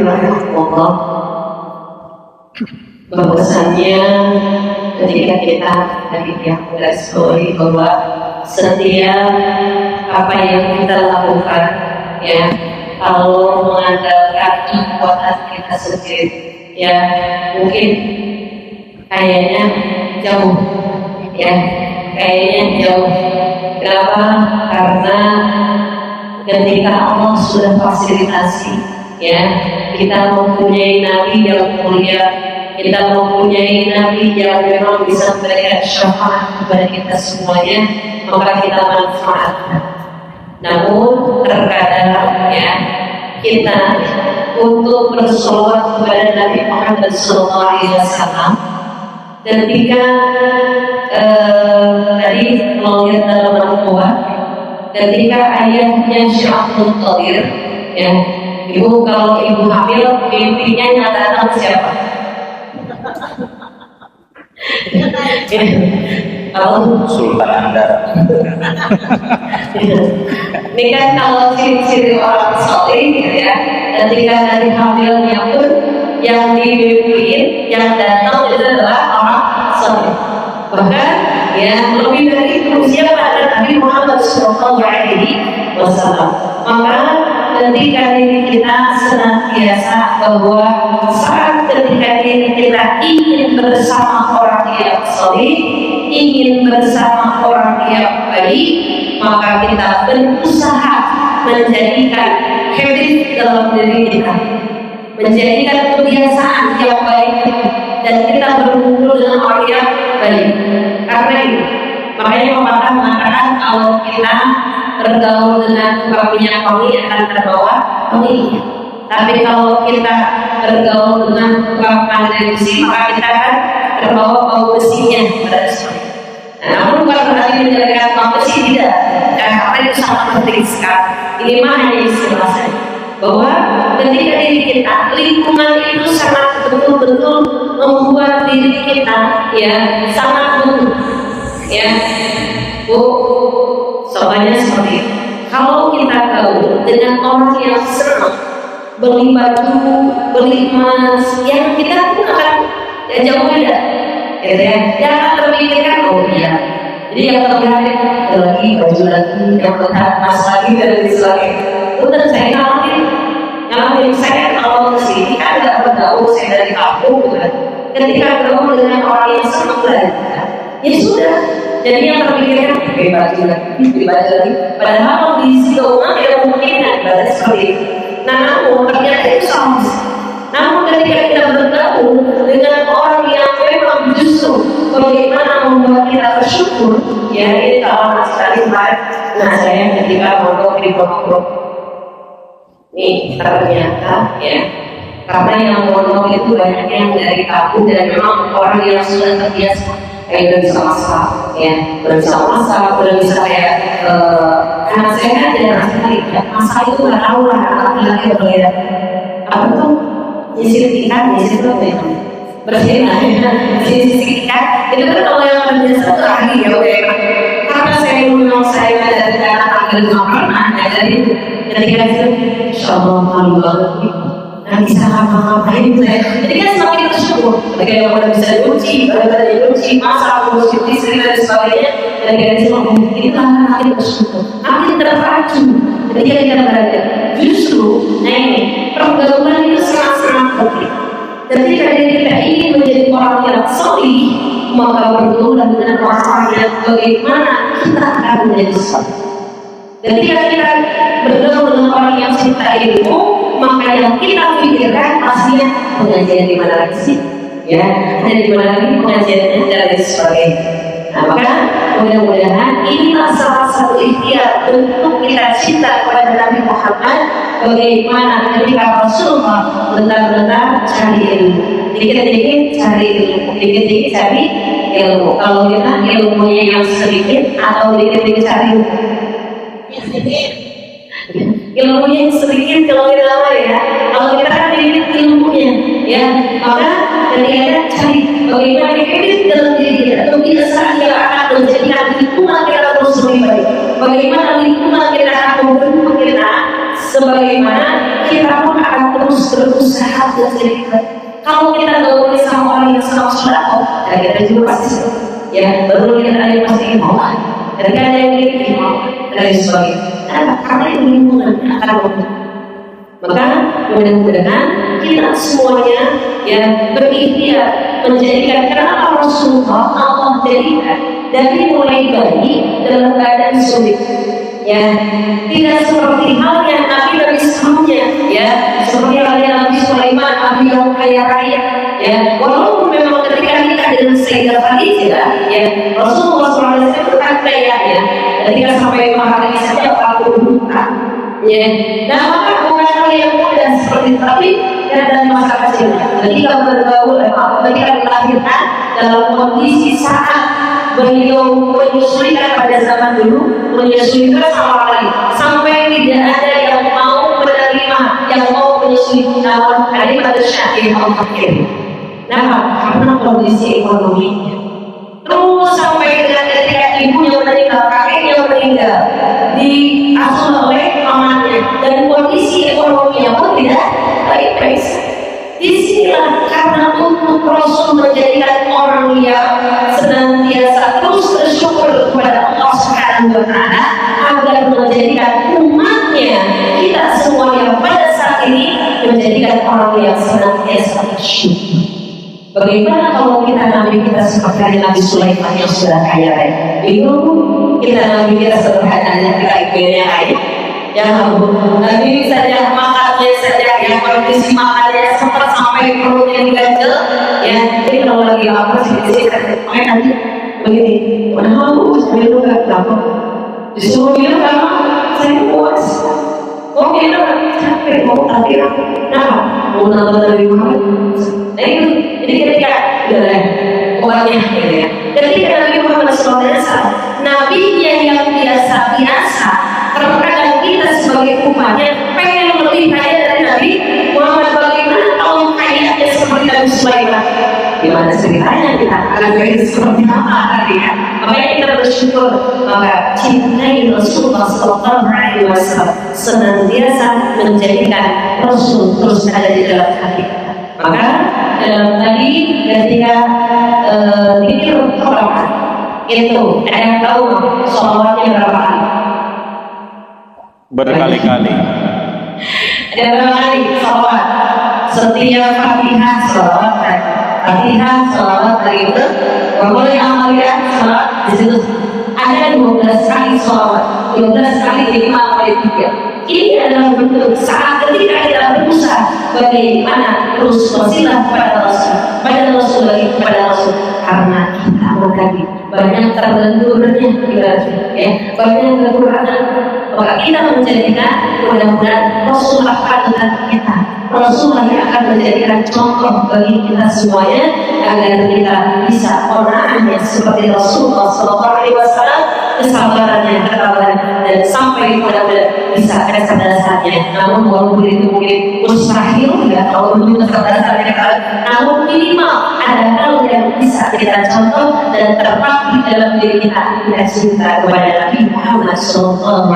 rahimahullah, bahwasannya ketika kita dari pihak Polri bahwa setiap apa yang kita lakukan, ya, kalau mengandalkan kekuatan kita sendiri, ya mungkin kayaknya jauh, ya kayaknya jauh. Kenapa? Karena ketika Allah sudah fasilitasi, ya, kita mempunyai Nabi yang mulia, kita mempunyai Nabi yang memang bisa memberikan syafaat kepada kita semuanya, maka kita manfaatkan. Namun terkadang, ya, kita untuk bersolawat kepada Nabi Muhammad SAW, ketika tadi kalau lihat dalam Al-Quran, ketika ayahnya Syaikhul Qadir, ya, ibu kalau ibu hamil mimpinya yang datang siapa? Kalau Sultan Anda. Ini kan kalau ciri-ciri orang soleh, ya, ketika dari hamilnya pun yang dimimpiin, yang datang itu adalah orang soleh. Bahkan, ya, lebih dari itu siapa ada Nabi Muhammad SAW. Maka ketika diri kita senantiasa bahwa saat ketika diri kita ingin bersama orang yang soleh, ingin bersama orang yang baik, maka kita berusaha menjadikan habit dalam diri kita, menjadikan kebiasaan yang baik, dan kita berkumpul dengan orang yang baik. Karena itu, makanya pepatah mengatakan kalau kita bergaul dengan tukang minyak wangi akan terbawa wangi. Tapi kalau kita bergaul dengan tukang pandai besi, maka kita akan terbawa bau besinya. Namun bukan berarti menjadikan bau besi, tidak. Karena itu sangat penting sekali. Ini maknanya istilah saya, bahwa ketika diri kita, lingkungan itu sangat betul-betul membuat diri kita, ya, sangat butuh, ya, Bu. Soalnya seperti itu. Kalau kita gaul dengan orang yang senang beli baju, beli emas, yang kita pun akan jauh beda, gitu ya. Jangan terpikirkan, oh iya, jadi yang terlihat lagi baju lagi, yang terlihat emas lagi, dan sebagainya. Itu dan saya ngalamin saya kalau kesini kan nggak bergaul, saya dari kampung, kan. Ketika bergaul dengan orang yang senang belajar, ya sudah. Jadi yang terpikirkan baju lagi. Padahal kalau di situ ada kemungkinan ibadah seperti itu. Nah, namun ternyata itu salah. Namun ketika kita bergaul dengan orang yang memang justru bagaimana membuat kita bersyukur, ya ini kalau sekali kemarin, nah saya ketika mondok di pondok, nih ternyata, ya, karena yang mondok itu banyak yang dari kampung dan memang orang yang sudah terbiasa. Udah bisa masak, ya, udah bisa masak, udah bisa kayak anak saya kan jadi anak sekali, ya, masak itu nggak tahu lah, anak laki berbeda. Apa tuh? Nyisir ikan, nyisir itu apa ya? Bersihin lah, nyisir ikan. Itu kan kalau yang terbiasa itu lagi ya, udah. Karena saya mengenal saya dari anak tanggal nggak pernah, jadi ketika itu, insyaallah malu banget. Nggak bisa ngapa-ngapain saya. Jadi kan semakin bersyukur. Ketika yang udah bisa diuji, masak, ngurus istri dan sebagainya. Ketika itu kita makin bersyukur, makin terpacu. Ketika kita berada, justru, nah ini pergaulan itu sangat-sangat penting. Ketika kita ingin menjadi orang yang soleh, maka bergaul dengan orang yang bagaimana kita akan menjadi soleh. Ketika kita bergaul dengan orang yang cinta ilmu, maka yang kita pikirkan pastinya pengajian di mana lagi sih, ya, dan di mana lagi pengajiannya dan lain sebagainya. Nah, maka mudah-mudahan inilah salah satu ikhtiar untuk kita cinta kepada Nabi Muhammad, bagaimana ketika Rasulullah benar-benar cari ilmu, dikit-dikit cari ilmu, dikit-dikit cari ilmu. Kalau kita ilmunya yang sedikit atau dikit-dikit cari ilmu, ilmunya yang sedikit kalau kita lama, ya. Kalau kita kan dikit ilmunya, ya, maka ketika kita cari bagaimana habit dalam diri kita, kebiasaan yang akan menjadikan lingkungan kita terus lebih baik. Bagaimana lingkungan kita akan membentuk kita, sebagaimana kita pun akan terus berusaha dan cerita. Kalau kita gaul sama orang yang sama sodako, dan kita juga pasti ya baru kita ada yang pasti mau, dan ada yang lebih mau, dan lain sebagainya. Kenapa? Karena itu lingkungan akan berubah. Maka mudah-mudahan kita semuanya ya berikhtiar menjadikan, karena Rasulullah Allah jadikan dari mulai bayi dalam keadaan sulit, ya tidak seperti halnya Nabi sebelumnya, ya seperti halnya Nabi Sulaiman, Nabi yang kaya raya, ya walaupun memang ketika nikah dengan Sayyidah Khadijah, ya Rasulullah SAW bukan kaya, ya ketika sampai mahalnya saja 40 juta, ya nah maka bukan hal yang mudah seperti itu, tapi dari masa kecil ketika bergaul, ketika dilahirkan dalam kondisi saat beliau menyesuaikan pada zaman dulu, menyesuaikan sama lain, sampai tidak ada yang mau menerima, yang mau menyesuaikan kalimat syahid al-fakir. Nah, karena kondisi ekonominya. Terus sampai dengan ketika ibunya meninggal, kakeknya meninggal, diasuh oleh pamannya, dan kondisi ekonominya pun tidak baik-baik. Disinilah karena untuk Rasul menjadikan orang yang senantiasa terus bersyukur kepada Allah Subhanahu wa Ta'ala, agar menjadikan umatnya, kita semua yang pada saat ini menjadikan orang yang senantiasa bersyukur. Bagaimana kalau kita Nabi kita seperti Nabi Sulaiman yang sudah kaya raya? Bingung kita Nabi kita sederhananya, kita ibunya kaya. Yang Nabi saja makannya saja, yang kondisi makannya sempat sampai perutnya diganjel, ya. Jadi kalau lagi apa sih makanya nanti begini, mana aku minum nggak apa? Disuruh minum karena saya puas. Oh minum capek, mau tadi nah mau nonton Nabi Muhammad. Nah itu, jadi ketika udah kuatnya, gitu ya. Ketika Nabi Muhammad SAW, nabinya yang biasa-biasa, terkadang kita sebagai umatnya pengen lebih kaya dari Nabi Muhammad. Bagaimana kalau kayanya seperti Nabi Sulaiman? Gimana ceritanya kita akan kaya seperti apa tadi ya? Makanya kita bersyukur, maka cintai Rasulullah SAW senantiasa menjadikan Rasul terus ada di dalam hati. Maka tadi ketika pikir berapa itu ada yang tahu sholawatnya berapa kali? Berkali-kali. Ada berapa kali sholawat? Setiap Fatihah sholawat, Fatihah sholawat lagi itu. Boleh amaliyah sholawat di situ. Ada 12 kali sholawat, 12 kali 5 kali 3. Ini adalah bentuk saat ketika kita berusaha bagaimana terus wasilah kepada Rasul, pada Rasul lagi kepada Rasul, karena kita menghadapi banyak terbenturnya ya, banyak kekurangan, maka kita menjadikan mudah-mudahan Rasulullah panutan kita, Rasulullah yang akan menjadikan contoh bagi kita semuanya, agar kita bisa orangnya seperti Rasulullah SAW, kesabarannya, ketabahan, dan sampai mudah-mudahan bisa ada dasarnya. Namun walaupun itu mungkin mustahil ya, kalau belum dasarnya, namun minimal ada hal yang bisa kita contoh dan terpakai dalam diri kita cinta kepada Nabi Muhammad SAW.